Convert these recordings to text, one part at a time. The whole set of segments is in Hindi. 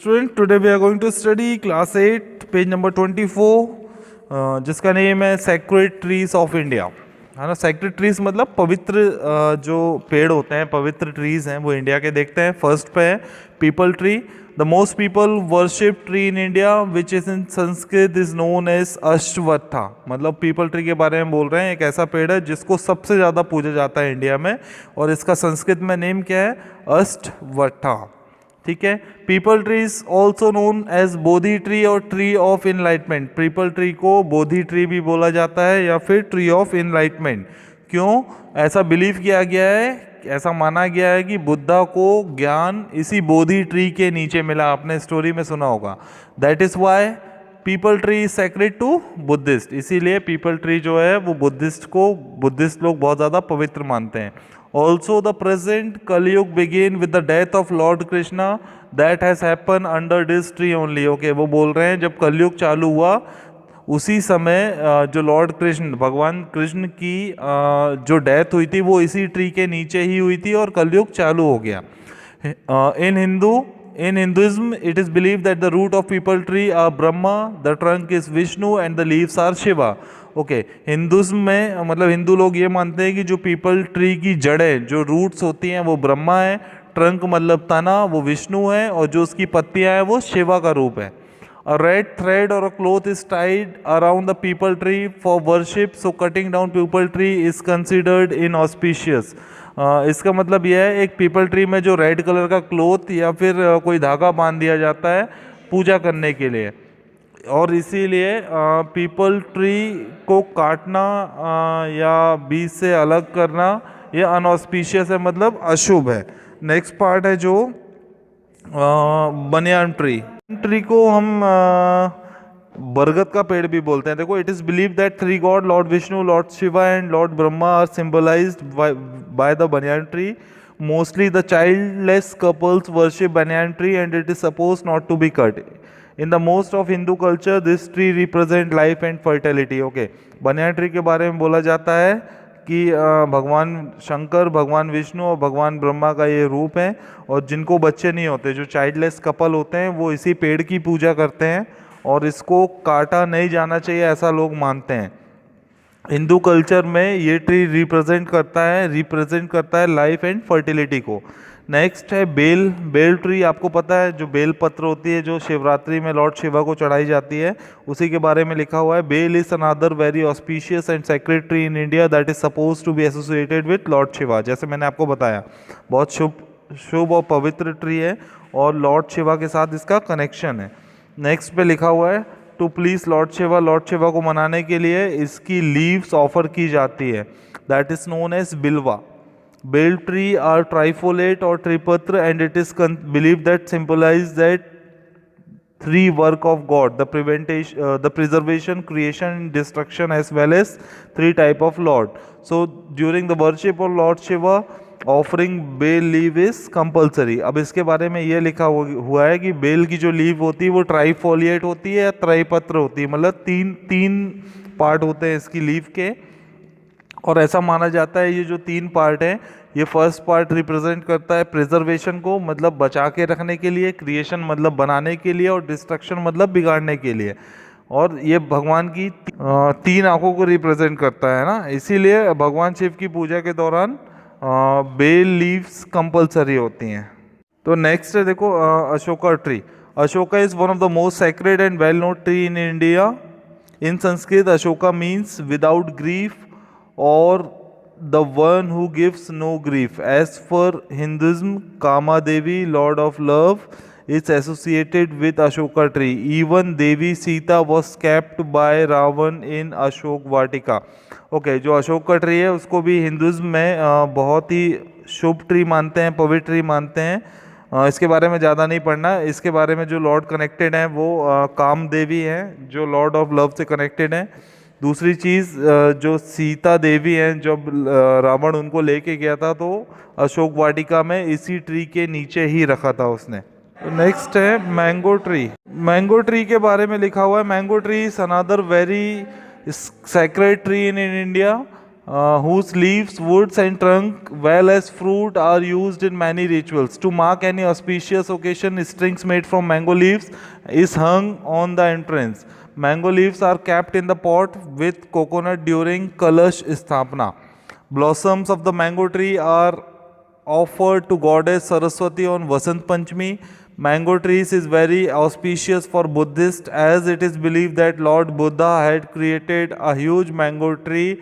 Student, today we are going to study class 8, page number 24, जिसका नेम है सेक्रेड ट्रीज ऑफ इंडिया, है ना। सेक्रेड ट्रीज मतलब पवित्र जो पेड़ होते हैं, पवित्र ट्रीज हैं वो इंडिया के। देखते हैं, फर्स्ट पे है peepal tree. The most peepal worship tree in India which is in Sanskrit is known as Ashwattha. मतलब पीपल ट्री के बारे में बोल रहे हैं, एक ऐसा पेड़ है जिसको सबसे ज़्यादा पूजा जाता है इंडिया में, और इसका संस्कृत में नेम क्या है? अष्टवत्था। ठीक है। Peepal tree is also known as Bodhi tree और tree of enlightenment. Peepal tree को बोधि ट्री भी बोला जाता है या फिर ट्री ऑफ इनलाइटमेंट। क्यों? ऐसा बिलीव किया गया है, ऐसा माना गया है कि बुद्धा को ज्ञान इसी बोधि ट्री के नीचे मिला। आपने स्टोरी में सुना होगा। That is why peepal tree is sacred to Buddhist. इसीलिए पीपल ट्री जो है वो बुद्धिस्ट लोग बहुत ज़्यादा पवित्र मानते हैं। Also the present Kaliyug begin with the death of Lord Krishna that has happened under this tree only. Okay, वो बोल रहे हैं जब कलयुग चालू हुआ उसी समय जो लॉर्ड कृष्ण, भगवान कृष्ण की जो डेथ हुई थी वो इसी ट्री के नीचे ही हुई थी और कलयुग चालू हो गया। In Hinduism, it is believed that the root of people tree are Brahma, the trunk is Vishnu and the leaves are Shiva. Okay, Hinduism में मतलब हिंदू लोग ये मानते हैं कि जो पीपल ट्री की जड़ें, जो रूट्स होती हैं वो ब्रह्मा है, ट्रंक मतलब तना वो विष्णु है, और जो उसकी पत्तियां हैं वो शिवा का रूप है। A red thread or a cloth is tied around the people tree for worship, so cutting down people tree is considered inauspicious. इसका मतलब यह है, एक पीपल ट्री में जो रेड कलर का क्लोथ या फिर कोई धागा बांध दिया जाता है पूजा करने के लिए, और इसीलिए पीपल ट्री को काटना या बीज से अलग करना ये अनऑस्पिशियस है, मतलब अशुभ है। नेक्स्ट पार्ट है जो बनियान ट्री को हम बरगद का पेड़ भी बोलते हैं। देखो, it is believe that three god lord Vishnu, lord Shiva and lord Brahma are symbolized by the banyan tree. Mostly the childless couples worship banyan tree and it is suppose not to be cut. In the most of Hindu culture this tree represent life and fertility. Okay, banyan tree के बारे में बोला जाता है कि भगवान शंकर, भगवान विष्णु और भगवान ब्रह्मा का ये रूप है, और जिनको बच्चे नहीं होते, जो चाइल्डलेस कपल होते हैं, वो इसी पेड़ की पूजा करते हैं, और इसको काटा नहीं जाना चाहिए ऐसा लोग मानते हैं। हिंदू कल्चर में ये ट्री रिप्रेजेंट करता है लाइफ एंड फर्टिलिटी को। नेक्स्ट है बेल ट्री। आपको पता है जो बेल पत्र होती है जो शिवरात्रि में लॉर्ड शिवा को चढ़ाई जाती है, उसी के बारे में लिखा हुआ है। Bel is another very auspicious and sacred tree in India that is suppose to be associated with Lord Shiva. जैसे मैंने आपको बताया, बहुत शुभ और पवित्र ट्री है और लॉर्ड शिवा के साथ इसका कनेक्शन है। नेक्स्ट पे लिखा हुआ है टू प्लीज लॉर्ड शिवा को मनाने के लिए इसकी लीव्स ऑफर की जाती है, that is known as bilva. Bel tree are trifoliate और tripatra and it is believe that symbolize that three work of God, the preservation, creation, destruction, as well as three type of Lord. So during the worship of Lord Shiva, offering bel leave is compulsory. अब इसके बारे में ये लिखा हुआ है कि बेल की जो लीव होती है वो ट्राइफोलिएट होती है या त्रैपत्र होती है, मतलब तीन पार्ट होते हैं इसकी लीव के, और ऐसा माना जाता है ये जो तीन पार्ट हैं, ये फर्स्ट पार्ट रिप्रेजेंट करता है प्रिजर्वेशन को, मतलब बचा के रखने के लिए, क्रिएशन मतलब बनाने के लिए, और डिस्ट्रक्शन मतलब बिगाड़ने के लिए, और ये भगवान की तीन आंखों को रिप्रेजेंट करता है ना। इसीलिए भगवान शिव की पूजा के दौरान बेल लीव्स कंपल्सरी होती हैं। तो नेक्स्ट है देखो Ashoka tree. Ashoka is one of the most sacred and well known tree in India. In Sanskrit Ashoka means without grief और the one who gives no grief. As for Hinduism, Kama Devi, Lord of Love, is associated with Ashoka tree. Even Devi Sita was kept by Ravan in Ashok Vatika. Okay, जो अशोक का ट्री है उसको भी हिंदुइज्म में बहुत ही शुभ ट्री मानते हैं, पवित्र ट्री मानते हैं। इसके बारे में ज़्यादा नहीं पढ़ना। इसके बारे में जो लॉर्ड कनेक्टेड हैं वो काम देवी हैं, जो लॉर्ड ऑफ लव से कनेक्टेड हैं। दूसरी चीज़ जो सीता देवी हैं, जब रावण उनको लेके गया था तो अशोक वाटिका में इसी ट्री के नीचे ही रखा था उसने। तो नेक्स्ट है मैंगो ट्री। मैंगो ट्री के बारे में लिखा हुआ है mango tree is another very sacred tree in India whose leaves, woods, and trunk, well as fruit, are used in many rituals. To mark any auspicious occasion, strings made from mango leaves is hung on the entrance. Mango leaves are kept in the pot with coconut during Kalash Sthapana. Blossoms of the mango tree are offered to goddess Saraswati on Vasant Panchami. Mango trees is very auspicious for Buddhists, as it is believed that Lord Buddha had created a huge mango tree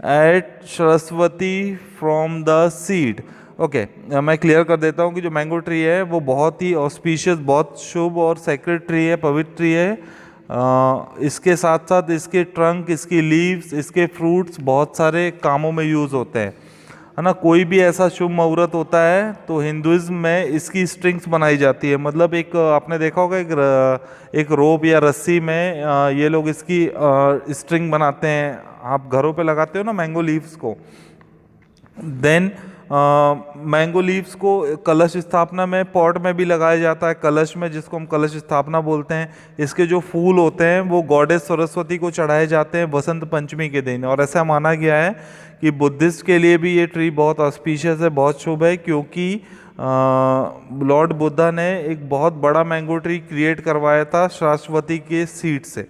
at Saraswati from the seed. Okay मैं क्लियर कर देता हूँ कि जो मैंगो ट्री है वो बहुत ही ऑस्पिशियस, बहुत शुभ और सेक्रेड ट्री है, पवित्र ट्री है। इसके साथ साथ इसके ट्रंक, इसकी लीव्स, इसके फ्रूट्स बहुत सारे कामों में यूज़ होते हैं, है ना। कोई भी ऐसा शुभ मुहूर्त होता है तो हिंदुइज्म में इसकी स्ट्रिंग्स बनाई जाती है। मतलब एक आपने देखा होगा एक रोप या रस्सी में ये लोग इसकी स्ट्रिंग बनाते हैं, आप घरों पे लगाते हो ना मैंगो लीव्स को। देन मैंगो लीव्स को कलश स्थापना में, पॉट में भी लगाया जाता है, कलश में, जिसको हम कलश स्थापना बोलते हैं। इसके जो फूल होते हैं वो गॉडेस सरस्वती को चढ़ाए जाते हैं वसंत पंचमी के दिन। और ऐसा माना गया है कि बुद्धिस्ट के लिए भी ये ट्री बहुत ऑस्पिशियस है, बहुत शुभ है, क्योंकि लॉर्ड बुद्धा ने एक बहुत बड़ा मैंगो ट्री क्रिएट करवाया था सरस्वती के सीड से।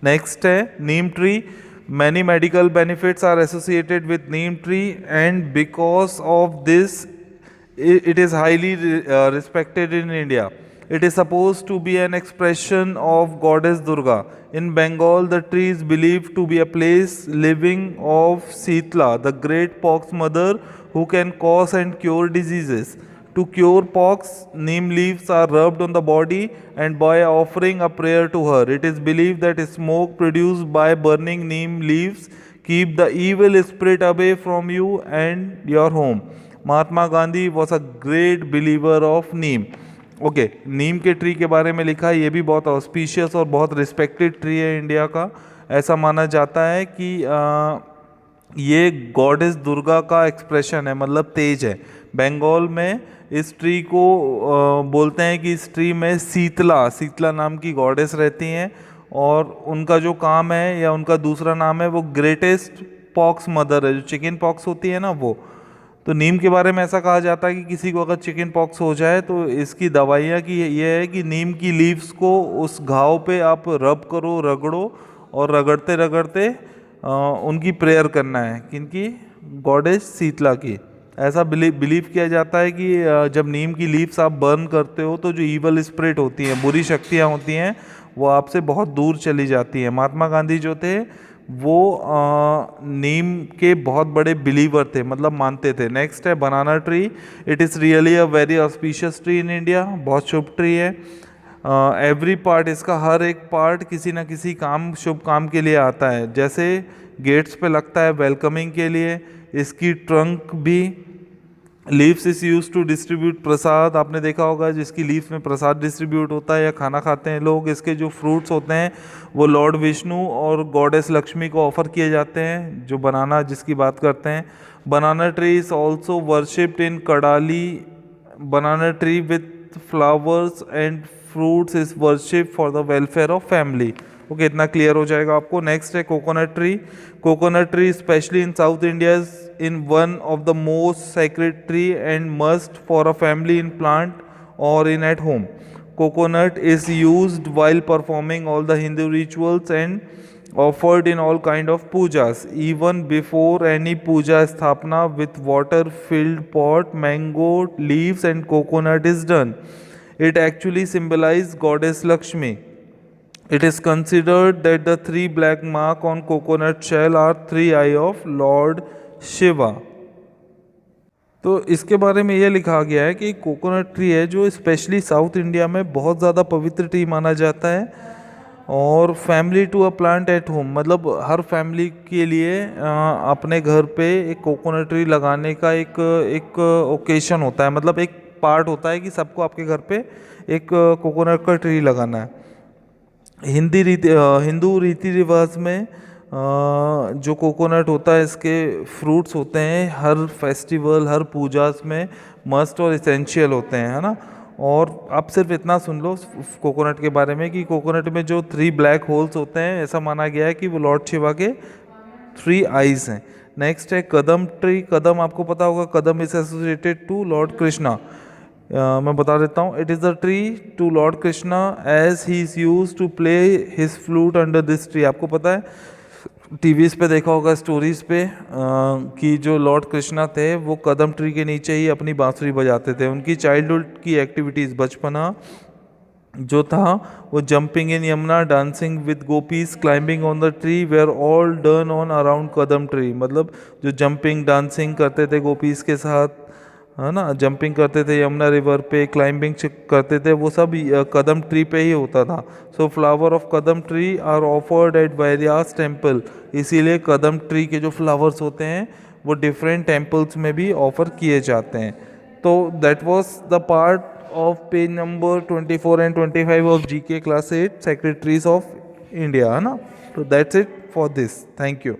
नेक्स्ट है नीम tree. Many medical benefits are associated with neem tree, and because of this, it is highly respected in India. It is supposed to be an expression of goddess Durga. In Bengal, the tree is believed to be a place living of Sitla, the great pox mother, who can cause and cure diseases. To cure pox, neem leaves are rubbed on the body and by offering a prayer to her. It is believed that smoke produced by burning neem leaves keep the evil spirit away from you and your home. Mahatma Gandhi was a great believer of neem. Okay, neem के ट्री के बारे में लिखा है, ये भी बहुत ऑस्पिशियस और बहुत रिस्पेक्टेड ट्री है इंडिया का। ऐसा माना जाता है कि ये गॉडेस दुर्गा का एक्सप्रेशन है, मतलब तेज है। बंगाल में इस ट्री को बोलते हैं कि इस ट्री में शीतला नाम की गॉडेस रहती हैं, और उनका जो काम है या उनका दूसरा नाम है वो ग्रेटेस्ट पॉक्स मदर है। जो चिकन पॉक्स होती है ना वो, तो नीम के बारे में ऐसा कहा जाता है कि किसी को अगर चिकन पॉक्स हो जाए तो इसकी दवाइयाँ की ये है कि नीम की लीव्स को उस घाव पे आप रब करो, रगड़ो, और रगड़ते रगड़ते उनकी प्रेयर करना है, किनकी, गॉडेस शीतला की। ऐसा बिलीव किया जाता है कि जब नीम की लीव्स आप बर्न करते हो तो जो ईवल स्पिरिट होती हैं, बुरी शक्तियाँ होती हैं, वो आपसे बहुत दूर चली जाती हैं। महात्मा गांधी जो थे वो नीम के बहुत बड़े बिलीवर थे, मतलब मानते थे। नेक्स्ट है बनाना tree. It is really a very auspicious tree in India. बहुत शुभ ट्री है। एवरी पार्ट, इसका हर एक पार्ट किसी ना किसी काम, शुभ काम के लिए आता है। जैसे गेट्स पे लगता है वेलकमिंग के लिए, इसकी ट्रंक भी, leaves is use to distribute prasad, आपने देखा होगा जिसकी लीव्स में प्रसाद डिस्ट्रीब्यूट होता है या खाना खाते हैं लोग। इसके जो फ्रूट्स होते हैं वो लॉर्ड विष्णु और गॉडेस लक्ष्मी को ऑफर किए जाते हैं, जो बनाना जिसकी बात करते हैं। Banana tree is also worshipped in Kadali. Banana tree with flowers and fruits is worship for the welfare of family. Okay, इतना क्लियर हो जाएगा आपको। नेक्स्ट है coconut tree. Coconut tree specially in South India is in one of the most sacred tree and must for a family in plant or in at home. Coconut is used while performing all the Hindu rituals and offered in all kind of pujas. Even before any puja sthapana with water filled pot, mango leaves and coconut is done. It actually symbolizes goddess Lakshmi. It is considered that the three black mark on coconut shell are three eye of Lord Shiva. तो इसके बारे में ये लिखा गया है कि कोकोनट ट्री है जो स्पेशली साउथ इंडिया में बहुत ज़्यादा पवित्र ट्री माना जाता है, और family to a plant at home, मतलब हर फैमिली के लिए अपने घर पे एक कोकोनट ट्री लगाने का एक ओकेशन होता है, मतलब एक पार्ट होता है कि सबको आपके घर पे एक कोकोनट का ट्री लगाना है। हिंदू रीति रिवाज में जो कोकोनट होता है, इसके फ्रूट्स होते हैं हर फेस्टिवल, हर पूजास में मस्ट और इसेंशियल होते हैं, है ना। और आप सिर्फ इतना सुन लो कोकोनट के बारे में कि कोकोनट में जो 3 ब्लैक होल्स होते हैं, ऐसा माना गया है कि वो लॉर्ड शिवा के 3 आईज हैं। नेक्स्ट है कदम ट्री। कदम आपको पता होगा, kadam is associated to lord Krishna. मैं बता देता हूँ, it is the tree to lord Krishna as he is use to play his flute under this tree. आपको पता है टीवीज़ पे देखा होगा, स्टोरीज़ पे कि जो लॉर्ड कृष्णा थे वो कदम ट्री के नीचे ही अपनी बांसुरी बजाते थे। उनकी चाइल्डहुड की एक्टिविटीज़, बचपना जो था वो jumping in Yamuna, dancing with gopis, climbing on the tree where all done on around kadam tree. मतलब जो जंपिंग डांसिंग करते थे गोपीज के साथ, है ना, जंपिंग करते थे यमुना रिवर पे, क्लाइंबिंग करते थे, वो सब कदम ट्री पे ही होता था। So flower of kadam tree are offered at various temple. इसीलिए कदम ट्री के जो फ्लावर्स होते हैं वो डिफरेंट टेम्पल्स में भी ऑफर किए जाते हैं। तो that was the part of page number 24 and 25 of GK class 8 secretaries of India, है ना। तो that's it for this. Thank you.